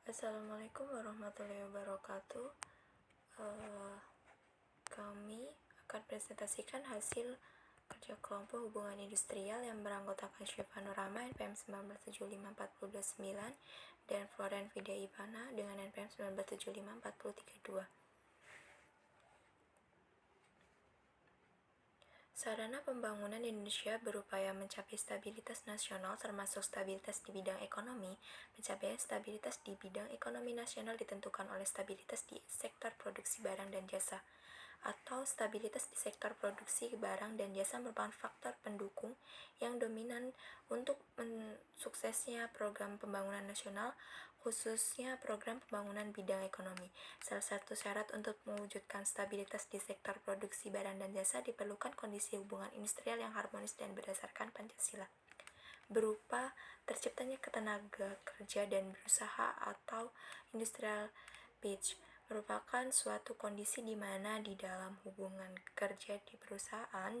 Assalamualaikum warahmatullahi wabarakatuh. Kami akan presentasikan hasil kerja kelompok hubungan industrial yang beranggotakan Syifa Nurama NPM 197542 dan Floren Vida Ivana dengan NPM 19754032. Sarana pembangunan Indonesia berupaya mencapai stabilitas nasional termasuk stabilitas di bidang ekonomi. Pencapaian stabilitas di bidang ekonomi nasional ditentukan oleh stabilitas di sektor produksi barang dan jasa, atau stabilitas di sektor produksi barang dan jasa merupakan faktor pendukung yang dominan untuk suksesnya program pembangunan nasional, khususnya program pembangunan bidang ekonomi. Salah satu syarat untuk mewujudkan stabilitas di sektor produksi barang dan jasa diperlukan kondisi hubungan industrial yang harmonis dan berdasarkan Pancasila, berupa terciptanya ketenaga kerja dan berusaha atau industrial peace, merupakan suatu kondisi di mana di dalam hubungan kerja di perusahaan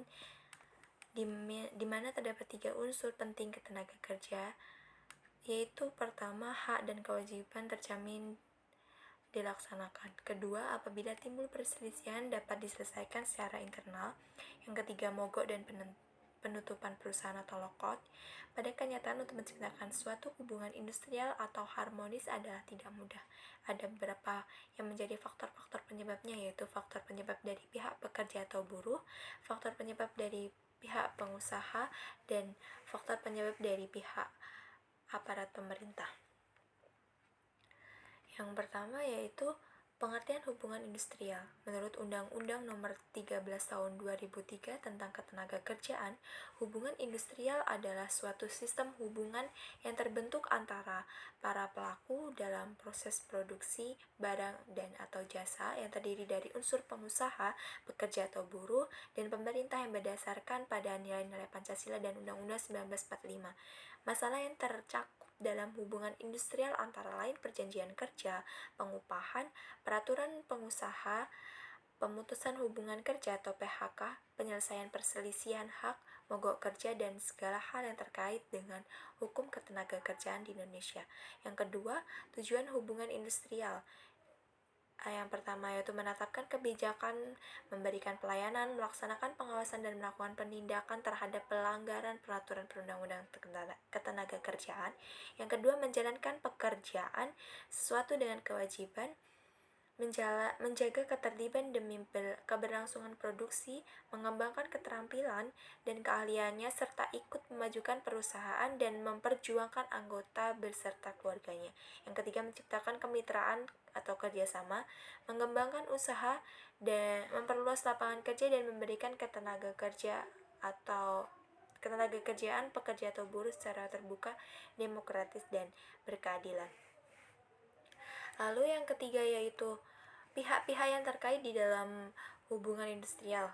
di mana terdapat 3 unsur penting ketenaga kerja, yaitu pertama, hak dan kewajiban terjamin dilaksanakan. Kedua, apabila timbul perselisihan dapat diselesaikan secara internal. Yang ketiga, mogok dan penutupan perusahaan atau lockout. Pada kenyataan, untuk menciptakan suatu hubungan industrial atau harmonis adalah tidak mudah. Ada beberapa yang menjadi faktor-faktor penyebabnya, yaitu faktor penyebab dari pihak pekerja atau buruh, faktor penyebab dari pihak pengusaha, dan faktor penyebab dari pihak aparat pemerintah. Yang pertama yaitu pengertian hubungan industrial. Menurut Undang-Undang Nomor 13 Tahun 2003 tentang Ketenagakerjaan, hubungan industrial adalah suatu sistem hubungan yang terbentuk antara para pelaku dalam proses produksi barang dan atau jasa yang terdiri dari unsur pengusaha, pekerja atau buruh, dan pemerintah yang berdasarkan pada nilai-nilai Pancasila dan Undang-Undang 1945. Masalah yang tercakup dalam hubungan industrial antara lain perjanjian kerja, pengupahan, peraturan pengusaha, pemutusan hubungan kerja atau PHK, penyelesaian perselisihan hak, mogok kerja, dan segala hal yang terkait dengan hukum ketenagakerjaan di Indonesia. Yang kedua, tujuan hubungan industrial. Yang pertama yaitu menetapkan kebijakan, memberikan pelayanan, melaksanakan pengawasan, dan melakukan penindakan terhadap pelanggaran peraturan perundang-undangan ketenagakerjaan. Yang kedua, menjalankan pekerjaan sesuatu dengan kewajiban, menjaga ketertiban demi keberlangsungan produksi, mengembangkan keterampilan dan keahliannya, serta ikut memajukan perusahaan dan memperjuangkan anggota beserta keluarganya. Yang ketiga, menciptakan kemitraan atau kerjasama, mengembangkan usaha dan memperluas lapangan kerja dan memberikan ketenaga kerjaan pekerja atau buruh secara terbuka, demokratis, dan berkeadilan. Lalu yang ketiga yaitu pihak-pihak yang terkait di dalam hubungan industrial,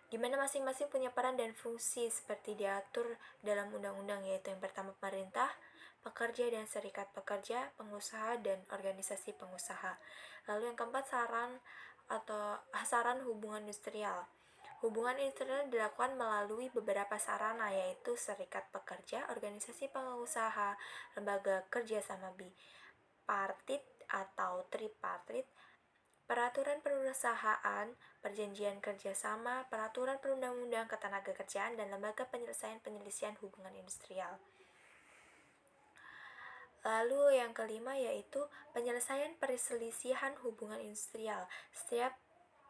di mana masing-masing punya peran dan fungsi seperti diatur dalam undang-undang, yaitu yang pertama pemerintah, pekerja dan serikat pekerja, pengusaha, dan organisasi pengusaha. Lalu yang keempat, saran hubungan industrial. Hubungan industrial dilakukan melalui beberapa sarana, yaitu serikat pekerja, organisasi pengusaha, lembaga kerjasama bipartit atau tripartit, peraturan perusahaan, perjanjian kerjasama, peraturan perundang-undang ketenagakerjaan, dan lembaga penyelesaian hubungan industrial. Lalu yang kelima yaitu penyelesaian perselisihan hubungan industrial. Setiap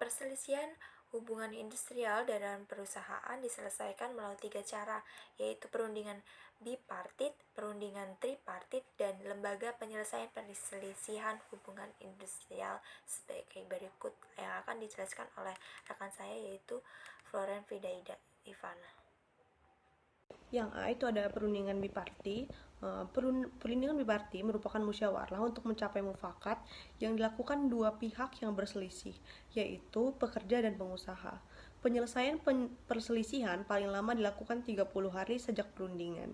perselisihan hubungan industrial dalam perusahaan diselesaikan melalui 3 cara, yaitu perundingan bipartit, perundingan tripartit, dan lembaga penyelesaian perselisihan hubungan industrial sebagai berikut yang akan dijelaskan oleh rekan saya, yaitu Floren Vida Ivana. Yang A itu ada perundingan biparti. Perundingan biparti merupakan musyawarah untuk mencapai mufakat yang dilakukan dua pihak yang berselisih, yaitu pekerja dan pengusaha. Penyelesaian perselisihan paling lama dilakukan 30 hari sejak perundingan.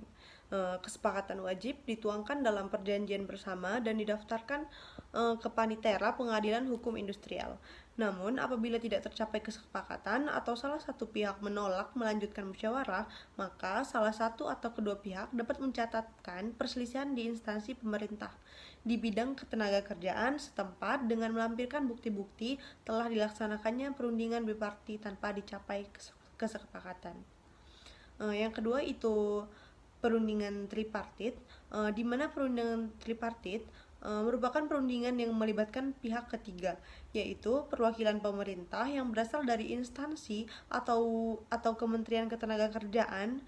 Kesepakatan wajib dituangkan dalam perjanjian bersama dan didaftarkan ke Panitera Pengadilan Hukum Industrial. Namun, apabila tidak tercapai kesepakatan atau salah satu pihak menolak melanjutkan musyawarah, maka salah satu atau kedua pihak dapat mencatatkan perselisihan di instansi pemerintah di bidang ketenagakerjaan setempat dengan melampirkan bukti-bukti telah dilaksanakannya perundingan biparti tanpa dicapai kesepakatan. Yang kedua itu perundingan tripartit, di mana perundingan tripartit merupakan perundingan yang melibatkan pihak ketiga, yaitu perwakilan pemerintah yang berasal dari instansi atau Kementerian Ketenagakerjaan.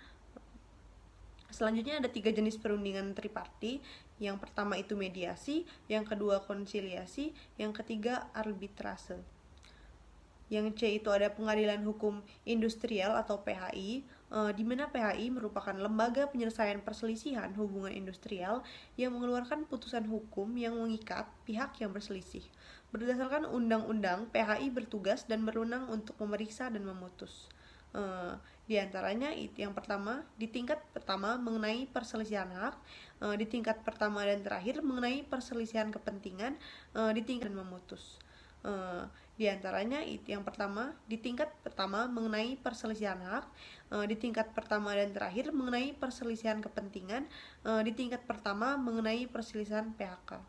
Selanjutnya ada 3 jenis perundingan tripartit. Yang pertama itu mediasi, yang kedua konsiliasi, yang ketiga arbitrase. Yang C itu ada Pengadilan Hukum Industrial atau PHI, di mana PHI merupakan lembaga penyelesaian perselisihan hubungan industrial yang mengeluarkan putusan hukum yang mengikat pihak yang berselisih. Berdasarkan undang-undang, PHI bertugas dan berwenang untuk memeriksa dan memutus. Di antaranya yang pertama, di tingkat pertama mengenai perselisihan hak, di tingkat pertama dan terakhir mengenai perselisihan kepentingan, di tingkat dan memutus. Di antaranya yang pertama di tingkat pertama mengenai perselisihan hak, di tingkat pertama dan terakhir mengenai perselisihan kepentingan, di tingkat pertama mengenai perselisihan PHK.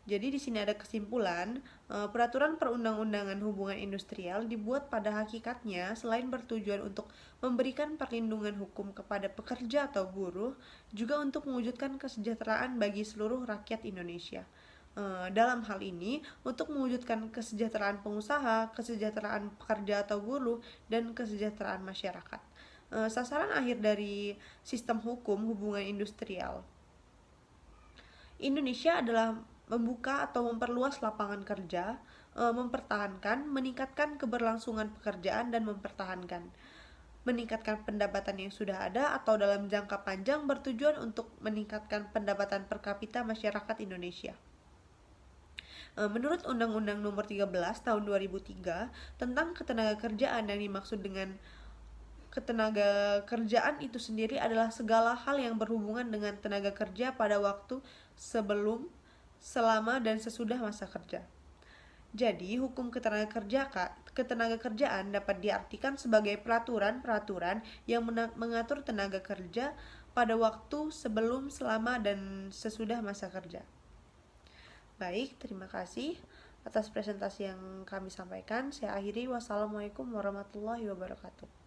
Jadi di sini ada kesimpulan, peraturan perundang-undangan hubungan industrial dibuat pada hakikatnya selain bertujuan untuk memberikan perlindungan hukum kepada pekerja atau buruh, juga untuk mewujudkan kesejahteraan bagi seluruh rakyat Indonesia. Dalam hal ini, untuk mewujudkan kesejahteraan pengusaha, kesejahteraan pekerja atau buruh, dan kesejahteraan masyarakat. Sasaran akhir dari sistem hukum hubungan industrial Indonesia adalah membuka atau memperluas lapangan kerja, mempertahankan, meningkatkan keberlangsungan pekerjaan, dan meningkatkan pendapatan yang sudah ada atau dalam jangka panjang bertujuan untuk meningkatkan pendapatan per kapita masyarakat Indonesia. Menurut Undang-Undang Nomor 13 Tahun 2003 tentang Ketenagakerjaan, yang dimaksud dengan ketenagakerjaan itu sendiri adalah segala hal yang berhubungan dengan tenaga kerja pada waktu sebelum, selama, dan sesudah masa kerja. Jadi, hukum ketenagakerjaan dapat diartikan sebagai peraturan-peraturan yang mengatur tenaga kerja pada waktu sebelum, selama, dan sesudah masa kerja. Baik, terima kasih atas presentasi yang kami sampaikan. Saya akhiri. Wassalamualaikum warahmatullahi wabarakatuh.